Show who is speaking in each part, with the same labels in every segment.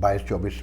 Speaker 1: 22-24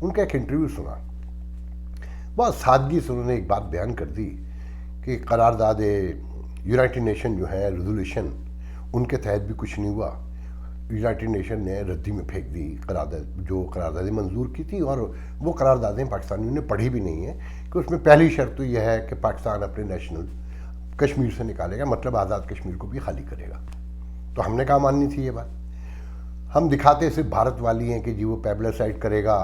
Speaker 1: ان کا ایک انٹرویو سنا. بہت سادگی سے انہوں نے ایک بات بیان کر دی کہ قرارداد یونائٹڈ نیشن جو ہے ریزولوشن، ان کے تحت بھی کچھ نہیں ہوا. یونائٹڈ نیشن نے ردی میں پھینک دی قرارداد، جو قراردادیں منظور کی تھی، اور وہ قراردادیں پاکستانیوں نے پڑھی بھی نہیں ہیں کہ اس میں پہلی شرط تو یہ ہے کہ پاکستان اپنے نیشنل کشمیر سے نکالے گا، مطلب آزاد کشمیر کو بھی خالی کرے گا. تو ہم نے کہا ماننی تھی یہ بات. ہم دکھاتے صرف بھارت والی ہیں کہ جی وہ پیبلسائڈ کرے گا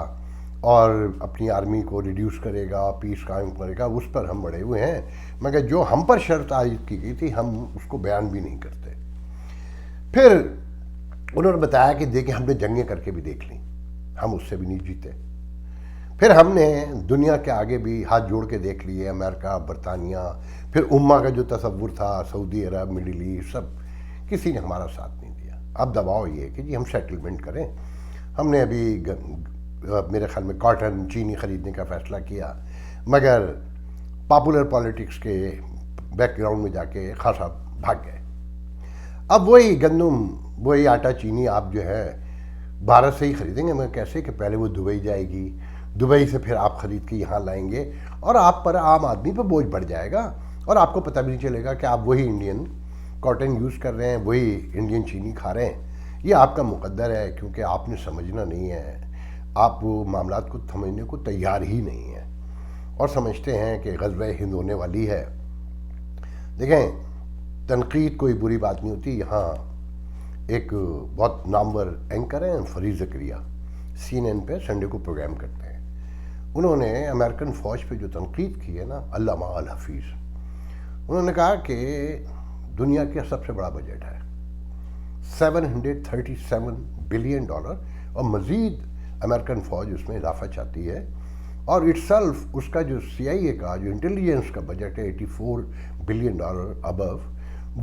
Speaker 1: اور اپنی آرمی کو ریڈیوس کرے گا، پیس قائم کرے گا، اس پر ہم بڑے ہوئے ہیں، مگر جو ہم پر شرط عائد کی گئی تھی ہم اس کو بیان بھی نہیں کرتے. پھر انہوں نے بتایا کہ دیکھیں ہم نے جنگیں کر کے بھی دیکھ لیں، ہم اس سے بھی نہیں جیتے. پھر ہم نے دنیا کے آگے بھی ہاتھ جوڑ کے دیکھ لیے، امریکہ، برطانیہ، پھر امہ کا جو تصور تھا، سعودی عرب، مڈل ایسٹ، سب کسی نے ہمارا ساتھ نہیں دیا. اب دباؤ یہ کہ جی ہم سیٹلمنٹ کریں. ہم نے ابھی میرے خیال میں کاٹن چینی خریدنے کا فیصلہ کیا، مگر پاپولر پالیٹکس کے بیک گراؤنڈ میں جا کے خاصا بھاگ گئے. اب وہی گندم، وہی آٹا، چینی آپ جو ہے بھارت سے ہی خریدیں گے. مگر کیسے کہ پہلے وہ دبئی جائے گی، دبئی سے پھر آپ خرید کے یہاں لائیں گے، اور آپ پر عام آدمی پہ بوجھ بڑھ جائے گا، اور آپ کو پتہ بھی نہیں چلے گا کہ آپ وہی انڈین کاٹن یوز کر رہے ہیں، وہی انڈین چینی کھا رہے ہیں. یہ آپ کا مقدر ہے، کیونکہ آپ نے سمجھنا نہیں ہے، آپ وہ معاملات کو سمجھنے کو تیار ہی نہیں ہیں، اور سمجھتے ہیں کہ غزوہ ہند ہونے والی ہے. دیکھیں تنقید کوئی بری بات نہیں ہوتی. یہاں ایک بہت نامور اینکر ہیں فرید زکریا، CNN پہ سنڈے کو پروگرام کرتے ہیں. انہوں نے امریکن فوج پہ جو تنقید کی ہے نا، علامہ الحفیظ، انہوں نے کہا کہ دنیا کا سب سے بڑا بجٹ ہے $737 بلین، اور مزید امریکن فوج اس میں اضافہ چاہتی ہے، اور اٹ سیلف اس کا جو CIA کا جو انٹیلیجنس کا بجٹ ہے $84 بلین ابو،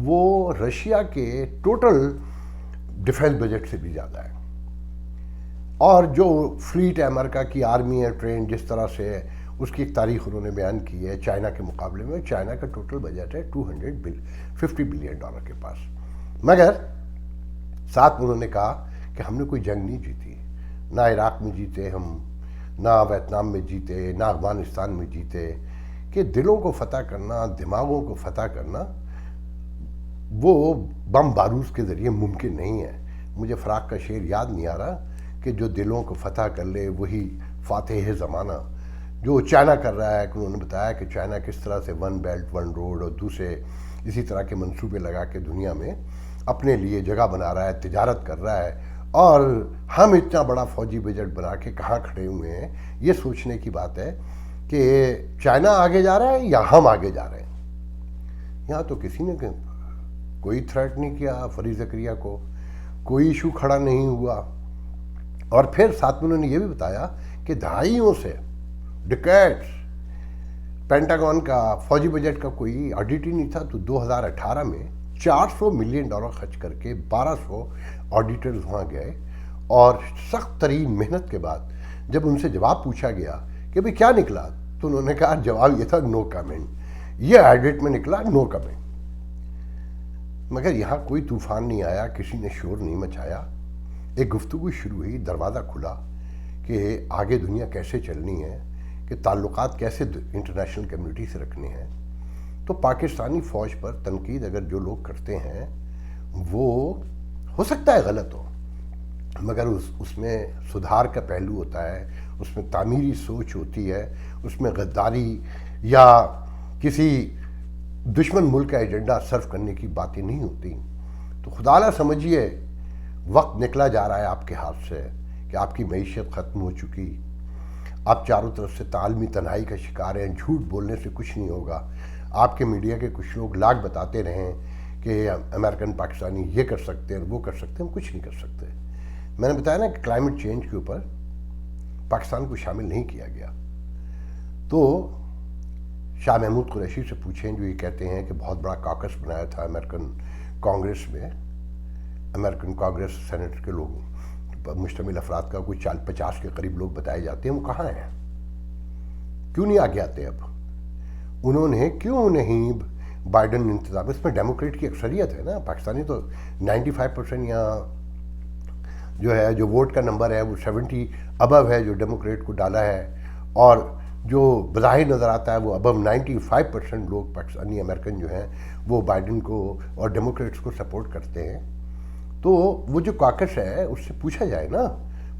Speaker 1: وہ رشیا کے ٹوٹل ڈیفنس بجٹ سے بھی زیادہ ہے. اور جو فلیٹ امریکہ کی آرمی ہے ٹرین جس طرح سے ہے، اس کی ایک تاریخ انہوں نے بیان کی ہے. چائنا کے مقابلے میں چائنا کا ٹوٹل بجٹ ہے $250 بلین کے پاس. مگر ساتھ انہوں نے کہا کہ ہم نے کوئی جنگ نہیں جیتی، نہ عراق میں جیتے ہم، نہ ویتنام میں جیتے، نہ افغانستان میں جیتے. کہ دلوں کو فتح کرنا، دماغوں کو فتح کرنا، وہ بم بارود کے ذریعے ممکن نہیں ہے. مجھے فراق کا شعر یاد نہیں آ رہا کہ جو دلوں کو فتح کر لے وہی فاتح زمانہ، جو چائنا کر رہا ہے. کہ انہوں نے بتایا کہ چائنا کس طرح سے ون بیلٹ ون روڈ اور دوسرے اسی طرح کے منصوبے لگا کے دنیا میں اپنے لیے جگہ بنا رہا ہے، تجارت کر رہا ہے، اور ہم اتنا بڑا فوجی بجٹ بنا کے کہاں کھڑے ہوئے ہیں. یہ سوچنے کی بات ہے کہ چائنا آگے جا رہا ہے یا ہم آگے جا رہے ہیں. یہاں تو کسی نے کوئی تھریٹ نہیں کیا فرید زکریا کو، کوئی ایشو کھڑا نہیں ہوا. اور پھر ساتھ میں انہوں نے یہ بھی بتایا کہ دہائیوں سے ڈیکیڈز پینٹاگون کا فوجی بجٹ کا کوئی آڈٹ ہی نہیں تھا. تو 2018 میں $400 ملین خرچ کر کے 1200 آڈیٹرز وہاں گئے، اور سخت ترین محنت کے بعد جب ان سے جواب پوچھا گیا کہ بھئی کیا نکلا، تو انہوں نے کہا جواب یہ تھا نو کمنٹ. یہ آڈٹ میں نکلا نو کمنٹ. مگر یہاں کوئی طوفان نہیں آیا، کسی نے شور نہیں مچایا. ایک گفتگو شروع ہوئی، دروازہ کھلا کہ آگے دنیا کیسے چلنی ہے، کہ تعلقات کیسے انٹرنیشنل کمیونٹی سے رکھنے ہیں. تو پاکستانی فوج پر تنقید اگر جو لوگ کرتے ہیں وہ ہو سکتا ہے غلط ہو، مگر اس میں سدھار کا پہلو ہوتا ہے، اس میں تعمیری سوچ ہوتی ہے، اس میں غداری یا کسی دشمن ملک کا ایجنڈا صرف کرنے کی باتیں نہیں ہوتی. تو خدا نہ سمجھیے وقت نکلا جا رہا ہے آپ کے ہاتھ سے کہ آپ کی معیشت ختم ہو چکی، آپ چاروں طرف سے عالمی تنہائی کا شکار ہیں. جھوٹ بولنے سے کچھ نہیں ہوگا. آپ کے میڈیا کے کچھ لوگ لاکھ بتاتے رہیں کہ امریکن پاکستانی یہ کر سکتے ہیں وہ کر سکتے ہیں، ہم کچھ نہیں کر سکتے. میں نے بتایا نا کہ کلائمیٹ چینج کے اوپر پاکستان کو شامل نہیں کیا گیا. تو شاہ محمود قریشی سے پوچھیں جو یہ کہتے ہیں کہ بہت بڑا کاکس بنایا تھا امریکن کانگریس میں، امریکن کانگریس سینٹ کے لوگ مشتمل افراد کا کوئی 50 کے قریب لوگ بتائے جاتے ہیں، وہ کہاں ہیں؟ کیوں نہیں آگے آتے؟ اب انہوں نے کیوں نہیں بائیڈن انتظام، اس میں ڈیموکریٹ کی اکثریت ہے نا. پاکستانی تو 95% یا جو ہے جو ووٹ کا نمبر ہے وہ 70 ابو ہے جو ڈیموکریٹ کو ڈالا ہے، اور جو بظاہر نظر آتا ہے وہ ابو 95% لوگ پاکستانی امریکن جو ہیں وہ بائیڈن کو اور ڈیموکریٹس کو سپورٹ کرتے ہیں. تو وہ جو کاکس ہے اس سے پوچھا جائے نا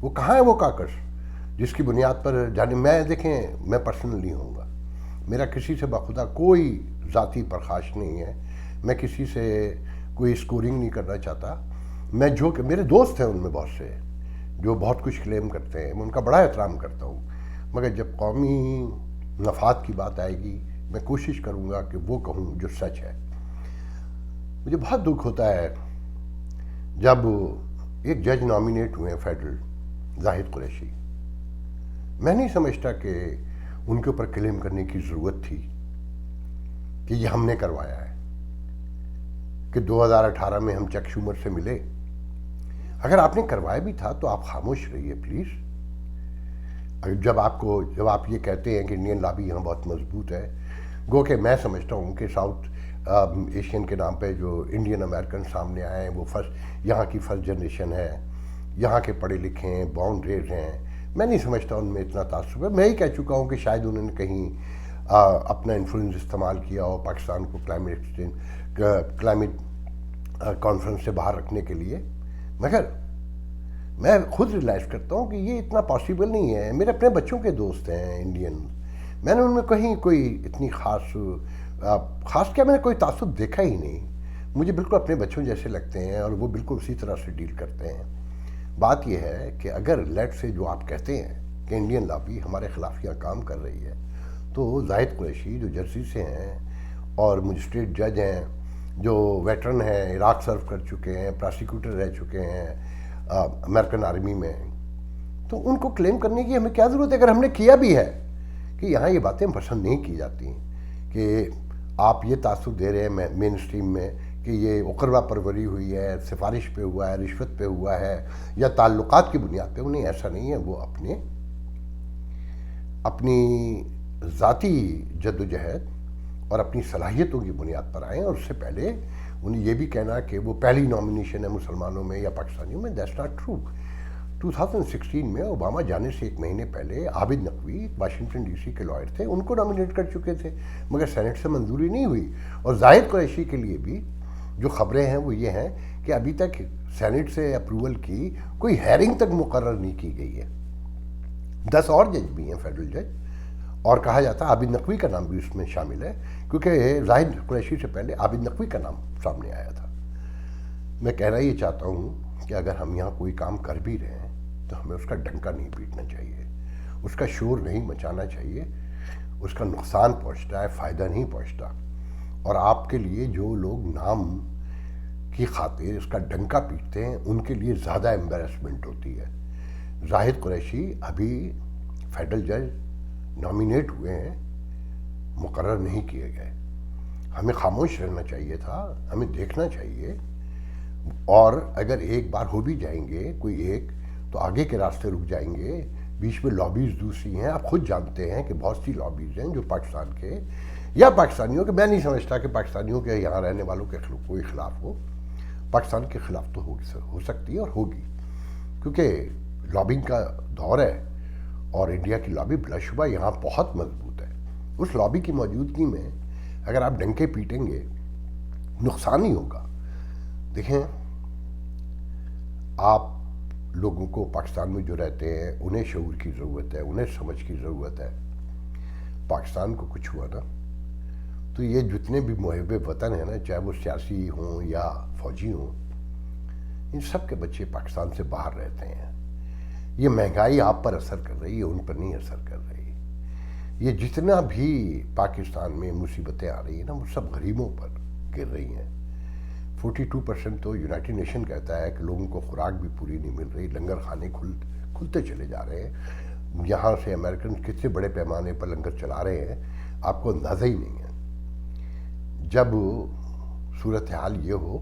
Speaker 1: وہ کہاں ہے وہ کاکس جس کی بنیاد پر جانے. میں دیکھیں میں پرسنلی ہوں گا، میرا کسی سے بخدا کوئی ذاتی پرخاش نہیں ہے، میں کسی سے کوئی اسکورنگ نہیں کرنا چاہتا. میں جو کہ میرے دوست ہیں ان میں بہت سے جو بہت کچھ کلیم کرتے ہیں، میں ان کا بڑا احترام کرتا ہوں، مگر جب قومی مفاد کی بات آئے گی میں کوشش کروں گا کہ وہ کہوں جو سچ ہے. مجھے بہت دکھ ہوتا ہے جب ایک جج نامینیٹ ہوئے ہیں فیڈرل، زاہد قریشی. میں نہیں سمجھتا کہ ان کے اوپر کلیم کرنے کی ضرورت تھی کہ یہ ہم نے کروایا ہے، کہ 2018 میں ہم چک شومر سے ملے. اگر آپ نے کروایا بھی تھا تو آپ خاموش رہیے پلیز. جب آپ یہ کہتے ہیں کہ انڈین لابی یہاں بہت مضبوط ہے، گو کہ میں سمجھتا ہوں کہ ساؤتھ ایشین کے نام پہ جو انڈین امریکن سامنے آئے ہیں وہ یہاں کی فرسٹ جنریشن ہے، یہاں کے پڑھے لکھے ہیں، باؤنڈ ریز ہیں. میں نہیں سمجھتا ان میں اتنا تعصب ہے. میں ہی کہہ چکا ہوں کہ شاید انہوں نے کہیں اپنا انفلوئنس استعمال کیا ہو پاکستان کو کلائمیٹ کانفرنس سے باہر رکھنے کے لیے، مگر میں خود ریلائز کرتا ہوں کہ یہ اتنا پاسبل نہیں ہے. میرے اپنے بچوں کے دوست ہیں انڈین، میں نے ان میں کہیں کوئی اتنی خاص کیا میں نے کوئی تعصب دیکھا ہی نہیں. مجھے بالکل اپنے بچوں جیسے لگتے ہیں اور وہ بالکل اسی طرح سے ڈیل کرتے ہیں. بات یہ ہے کہ اگر لیٹ سے جو آپ کہتے ہیں کہ انڈین لابی ہمارے خلاف یہاں کام کر رہی ہے، تو زاہد قریشی جو جرسی سے ہیں اور مجسٹریٹ جج ہیں، جو ویٹرن ہیں، عراق سرو کر چکے ہیں، پراسیکیوٹر رہ چکے ہیں امریکن آرمی میں، تو ان کو کلیم کرنے کی ہمیں کیا ضرورت ہے؟ اگر ہم نے کیا بھی ہے کہ یہاں یہ باتیں پسند نہیں کی جاتی کہ آپ یہ تعصب دے رہے ہیں مین اسٹریم میں کہ یہ اقروا پروری ہوئی ہے، سفارش پہ ہوا ہے، رشوت پہ ہوا ہے یا تعلقات کی بنیاد پہ. انہیں ایسا نہیں ہے، وہ اپنی ذاتی جد و جہد اور اپنی صلاحیتوں کی بنیاد پر آئے ہیں. اور اس سے پہلے انہیں یہ بھی کہنا کہ وہ پہلی نامینیشن ہے مسلمانوں میں یا پاکستانیوں میں، دیٹس ناٹ ٹرو. 2016 میں اوباما جانے سے ایک مہینے پہلے عابد نقوی واشنگٹن ڈی سی کے لائر تھے، ان کو نامینیٹ کر چکے تھے، مگر سینٹ سے منظوری نہیں ہوئی. اور زاہد قریشی کے لیے بھی جو خبریں ہیں وہ یہ ہیں کہ ابھی تک سینٹ سے اپروول کی کوئی ہیئرنگ تک مقرر نہیں کی گئی ہے. 10 اور جج بھی ہیں فیڈرل جج، اور کہا جاتا ہے عابد نقوی کا نام بھی اس میں شامل ہے کیونکہ زاہد قریشی سے پہلے عابد نقوی کا نام سامنے آیا تھا. میں کہنا یہ چاہتا ہوں کہ اگر ہم یہاں کوئی کام کر بھی رہے ہیں تو ہمیں اس کا ڈنکا نہیں پیٹنا چاہیے، اس کا شور نہیں مچانا چاہیے. اس کا نقصان پہنچتا ہے، فائدہ نہیں پہنچتا. اور آپ کے لیے جو لوگ نام کی خاطر اس کا ڈنکا پیٹتے ہیں ان کے لیے زیادہ ایمبیرسمنٹ ہوتی ہے. زاہد قریشی ابھی فیڈرل جج نامینیٹ ہوئے ہیں، مقرر نہیں کیے گئے. ہمیں خاموش رہنا چاہیے تھا، ہمیں دیکھنا چاہیے. اور اگر ایک بار ہو بھی جائیں گے کوئی ایک تو آگے کے راستے رک جائیں گے. بیچ میں لابیز دوسری ہیں، آپ خود جانتے ہیں کہ بہت سی لابیز ہیں جو پاکستان کے یا پاکستانیوں کے، میں نہیں سمجھتا کہ پاکستانیوں کے یہاں رہنے والوں کے کوئی خلاف ہو. پاکستان کے خلاف تو ہو سکتی ہے اور ہوگی، کیونکہ لابنگ کا دور ہے اور انڈیا کی لابی بلا شبہ یہاں بہت مضبوط ہے. اس لابی کی موجودگی میں اگر آپ ڈنکے پیٹیں گے نقصان ہی ہوگا. دیکھیں آپ لوگوں کو پاکستان میں جو رہتے ہیں انہیں شعور کی ضرورت ہے، انہیں سمجھ کی ضرورت ہے. پاکستان کو کچھ ہوا نا تو یہ جتنے بھی محب وطن ہیں نا، چاہے وہ سیاسی ہوں یا فوجی ہوں، ان سب کے بچے پاکستان سے باہر رہتے ہیں. یہ مہنگائی آپ پر اثر کر رہی ہے، ان پر نہیں اثر کر رہی. یہ جتنا بھی پاکستان میں مصیبتیں آ رہی ہیں نا وہ سب غریبوں پر گر رہی ہیں. 42% تو یونائٹڈ نیشن کہتا ہے کہ لوگوں کو خوراک بھی پوری نہیں مل رہی. لنگر خانے کھلتے چلے جا رہے ہیں. یہاں سے امریکن کتنے بڑے پیمانے پر لنگر چلا رہے ہیں آپ کو اندازہ ہی نہیں ہے. جب صورتحال یہ ہو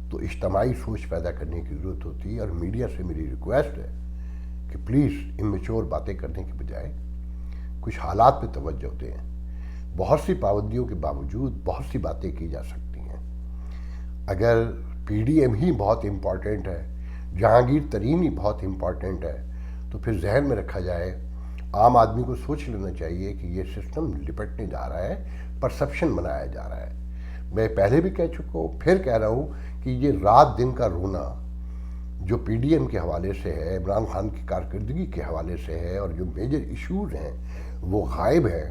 Speaker 1: تو اجتماعی سوچ پیدا کرنے کی ضرورت ہوتی ہے. اور میڈیا سے میری ریکویسٹ ہے کہ پلیز امیچور باتیں کرنے کے بجائے کچھ حالات پہ توجہ دیں. بہت سی پابندیوں کے باوجود بہت سی باتیں کی جا سکتی ہیں. اگر پی ڈی ایم ہی بہت امپورٹنٹ ہے جہانگیر ترین ہی بہت امپورٹنٹ ہے، تو پھر ذہن میں رکھا جائے، عام آدمی کو سوچ لینا چاہیے کہ یہ سسٹم لپٹنے جا رہا ہے، پرسپشن بنایا جا رہا ہے۔ میں پہلے بھی کہہ چکا ہوں، پھر کہہ رہا ہوں کہ یہ رات دن کا رونا جو پی ڈی ایم کے حوالے سے ہے، عمران خان کی کارکردگی کے حوالے سے ہے، اور جو میجر ایشوز ہیں وہ غائب ہیں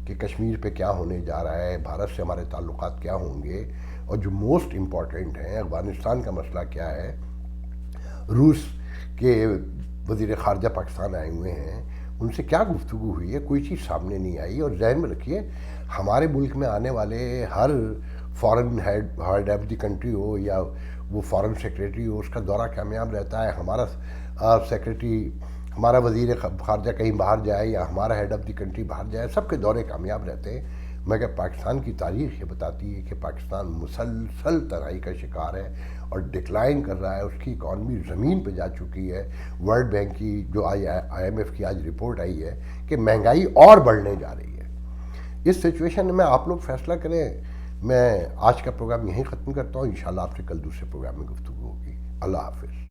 Speaker 1: کہ کشمیر پہ کیا ہونے جا رہا ہے، بھارت سے ہمارے تعلقات کیا ہوں گے، اور جو موسٹ امپورٹنٹ ہیں افغانستان کا مسئلہ کیا ہے۔ روس کے وزیر خارجہ پاکستان آئے ہوئے ہیں، ان سے کیا گفتگو ہوئی ہے، کوئی چیز سامنے نہیں آئی۔ اور ذہن میں رکھیے، ہمارے ملک میں آنے والے ہر foreign head of the country ہو یا وہ فارن سیکریٹری ہو، اس کا دورہ کامیاب رہتا ہے۔ ہمارا سیکریٹری، ہمارا وزیر خارجہ کہیں باہر جائے یا ہمارا ہیڈ آف دی کنٹری باہر جائے، سب کے دورے کامیاب رہتے ہیں۔ مگر پاکستان کی تاریخ یہ بتاتی ہے کہ پاکستان مسلسل تنہائی کا شکار ہے اور ڈکلائن کر رہا ہے، اس کی اکانومی زمین پہ جا چکی ہے۔ ورلڈ بینک کی جو آئی ایم ایف کی آج رپورٹ آئی ہے کہ مہنگائی اور بڑھنے جا رہی ہے۔ اس سچویشن میں آپ لوگ فیصلہ کریں۔ میں آج کا پروگرام یہیں ختم کرتا ہوں، انشاءاللہ آپ سے کل دوسرے پروگرام میں گفتگو ہوگی۔ اللہ حافظ۔